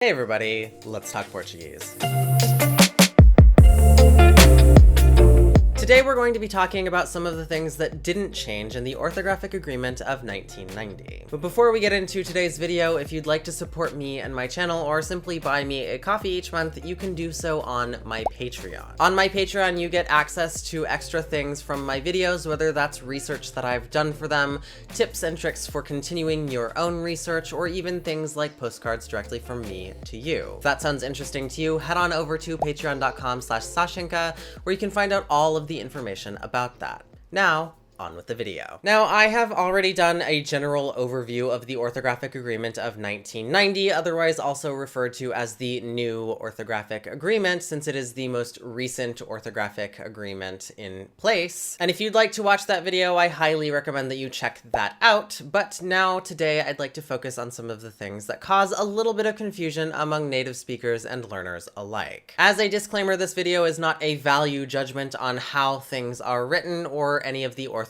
Hey everybody, let's talk Portuguese. Today we're going to be talking about some of the things that didn't change in the Orthographic Agreement of 1990. But before we get into today's video, if you'd like to support me and my channel or simply buy me a coffee each month, you can do so on my Patreon. On my Patreon, you get access to extra things from my videos, whether that's research that I've done for them, tips and tricks for continuing your own research, or even things like postcards directly from me to you. If that sounds interesting to you, head on over to patreon.com/Sashinka, where you can find out all of the information about that. Now, on with the video. Now, I have already done a general overview of the Orthographic Agreement of 1990, otherwise also referred to as the New Orthographic Agreement, since it is the most recent orthographic agreement in place. And if you'd like to watch that video, I highly recommend that you check that out. But now, today, I'd like to focus on some of the things that cause a little bit of confusion among native speakers and learners alike. As a disclaimer, this video is not a value judgment on how things are written or any of the orthographic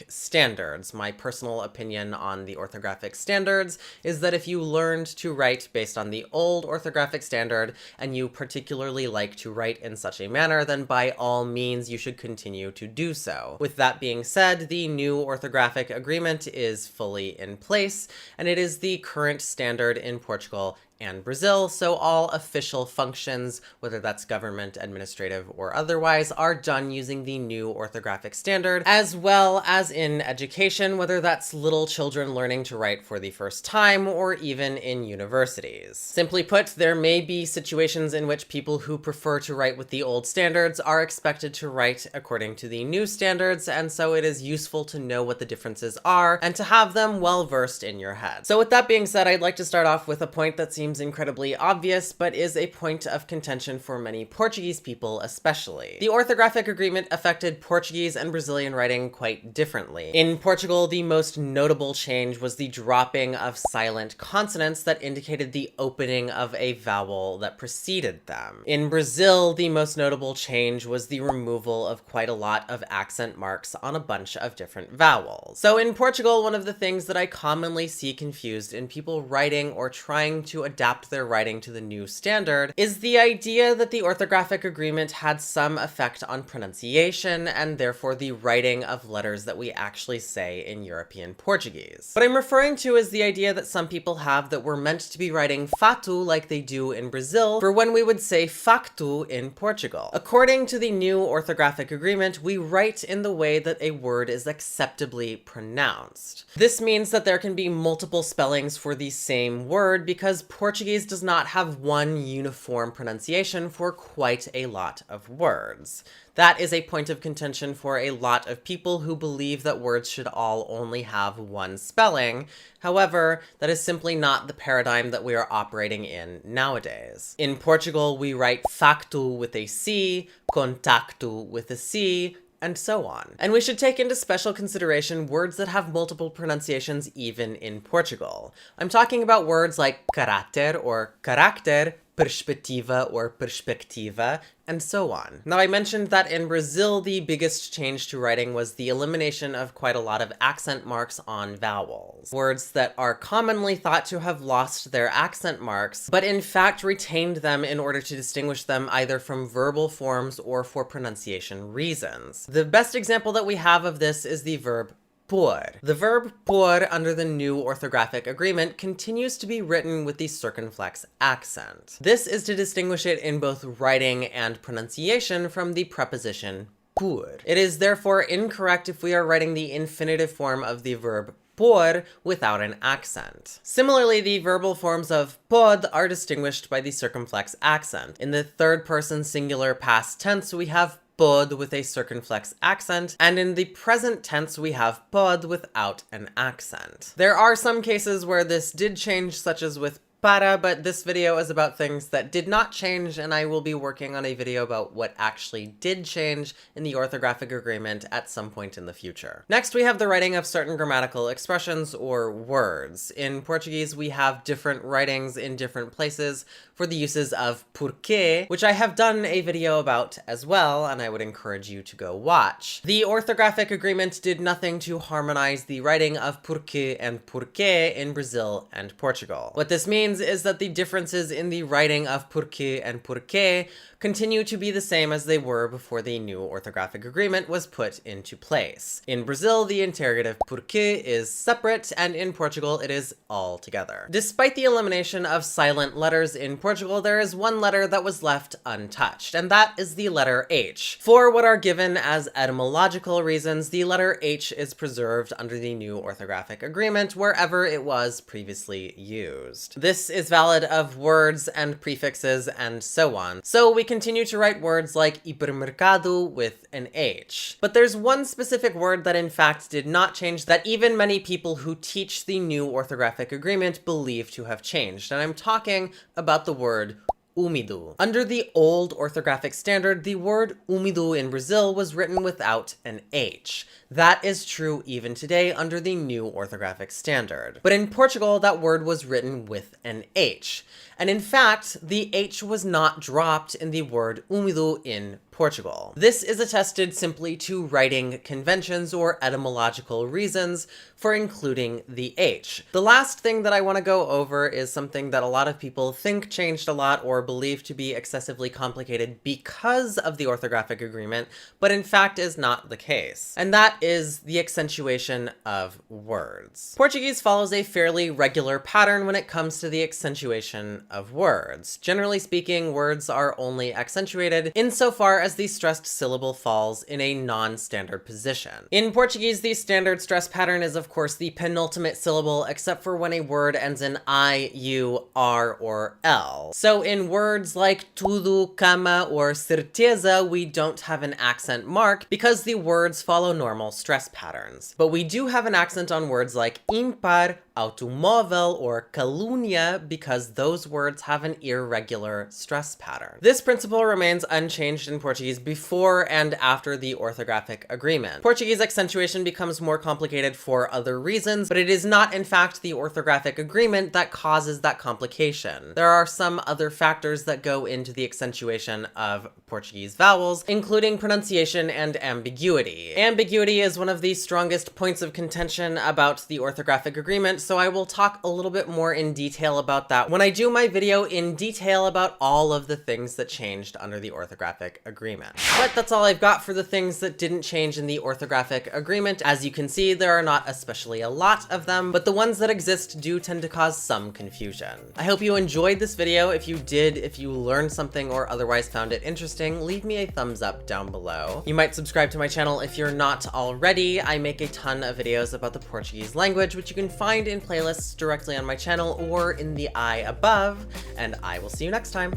standards. My personal opinion on the orthographic standards is that if you learned to write based on the old orthographic standard and you particularly like to write in such a manner, then by all means you should continue to do so. With that being said, the new orthographic agreement is fully in place, and it is the current standard in Portugal and Brazil, so all official functions, whether that's government, administrative, or otherwise, are done using the new orthographic standard, as well as in education, whether that's little children learning to write for the first time, or even in universities. Simply put, there may be situations in which people who prefer to write with the old standards are expected to write according to the new standards, and so it is useful to know what the differences are, and to have them well versed in your head. So with that being said, I'd like to start off with a point that seems incredibly obvious, but is a point of contention for many Portuguese people especially. The Orthographic Agreement affected Portuguese and Brazilian writing quite differently. In Portugal, the most notable change was the dropping of silent consonants that indicated the opening of a vowel that preceded them. In Brazil, the most notable change was the removal of quite a lot of accent marks on a bunch of different vowels. So in Portugal, one of the things that I commonly see confused in people writing or trying to adapt their writing to the new standard is the idea that the Orthographic Agreement had some effect on pronunciation and therefore the writing of letters that we actually say in European Portuguese. What I'm referring to is the idea that some people have that we're meant to be writing fatu like they do in Brazil for when we would say facto in Portugal. According to the new Orthographic Agreement, we write in the way that a word is acceptably pronounced. This means that there can be multiple spellings for the same word because Portuguese does not have one uniform pronunciation for quite a lot of words. That is a point of contention for a lot of people who believe that words should all only have one spelling. However, that is simply not the paradigm that we are operating in nowadays. In Portugal, we write facto with a C, contacto with a C, and so on. And we should take into special consideration words that have multiple pronunciations even in Portugal. I'm talking about words like caráter or carácter, perspectiva or perspectiva, and so on. Now, I mentioned that in Brazil, the biggest change to writing was the elimination of quite a lot of accent marks on vowels. Words that are commonly thought to have lost their accent marks, but in fact retained them in order to distinguish them either from verbal forms or for pronunciation reasons. The best example that we have of this is the verb por. The verb por under the new orthographic agreement continues to be written with the circumflex accent. This is to distinguish it in both writing and pronunciation from the preposition por. It is therefore incorrect if we are writing the infinitive form of the verb por without an accent. Similarly, the verbal forms of pod are distinguished by the circumflex accent. In the third person singular past tense, we have pod with a circumflex accent, and in the present tense we have pod without an accent. There are some cases where this did change, such as with para, but this video is about things that did not change, and I will be working on a video about what actually did change in the orthographic agreement at some point in the future. Next, we have the writing of certain grammatical expressions or words. In Portuguese, we have different writings in different places for the uses of porque, which I have done a video about as well, and I would encourage you to go watch. The orthographic agreement did nothing to harmonize the writing of porque and porquê in Brazil and Portugal. What this means means is that the differences in the writing of porque and porquê continue to be the same as they were before the new orthographic agreement was put into place. In Brazil, the interrogative porquê is separate, and in Portugal, it is all together. Despite the elimination of silent letters in Portugal, there is one letter that was left untouched, and that is the letter H. For what are given as etymological reasons, the letter H is preserved under the new orthographic agreement wherever it was previously used. This is valid of words and prefixes and so on. So we continue to write words like hipermercado with an H. But there's one specific word that in fact did not change that even many people who teach the new orthographic agreement believe to have changed, and I'm talking about the word úmido. Under the old orthographic standard, the word úmido in Brazil was written without an H. That is true even today under the new orthographic standard. But in Portugal, that word was written with an H. And in fact, the H was not dropped in the word úmido in Portugal. This is attested simply to writing conventions or etymological reasons for including the H. The last thing that I want to go over is something that a lot of people think changed a lot or believe to be excessively complicated because of the orthographic agreement, but in fact is not the case. And that is the accentuation of words. Portuguese follows a fairly regular pattern when it comes to the accentuation of words. Generally speaking, words are only accentuated insofar as the stressed syllable falls in a non-standard position. In Portuguese, the standard stress pattern is of course the penultimate syllable, except for when a word ends in I, U, R, or L. So in words like tudo, cama, or certeza, we don't have an accent mark because the words follow normal stress patterns. But we do have an accent on words like impar, automóvel, or calúnia because those words have an irregular stress pattern. This principle remains unchanged in Portuguese before and after the orthographic agreement. Portuguese accentuation becomes more complicated for other reasons, but it is not in fact the orthographic agreement that causes that complication. There are some other factors that go into the accentuation of Portuguese vowels, including pronunciation and ambiguity. Ambiguity is one of the strongest points of contention about the orthographic agreement, so I will talk a little bit more in detail about that when I do my video in detail about all of the things that changed under the orthographic agreement. But that's all I've got for the things that didn't change in the orthographic agreement. As you can see, there are not especially a lot of them, but the ones that exist do tend to cause some confusion. I hope you enjoyed this video. If you did, if you learned something or otherwise found it interesting, leave me a thumbs up down below. You might subscribe to my channel if you're not already. I make a ton of videos about the Portuguese language, which you can find in playlists directly on my channel or in the eye above, and I will see you next time.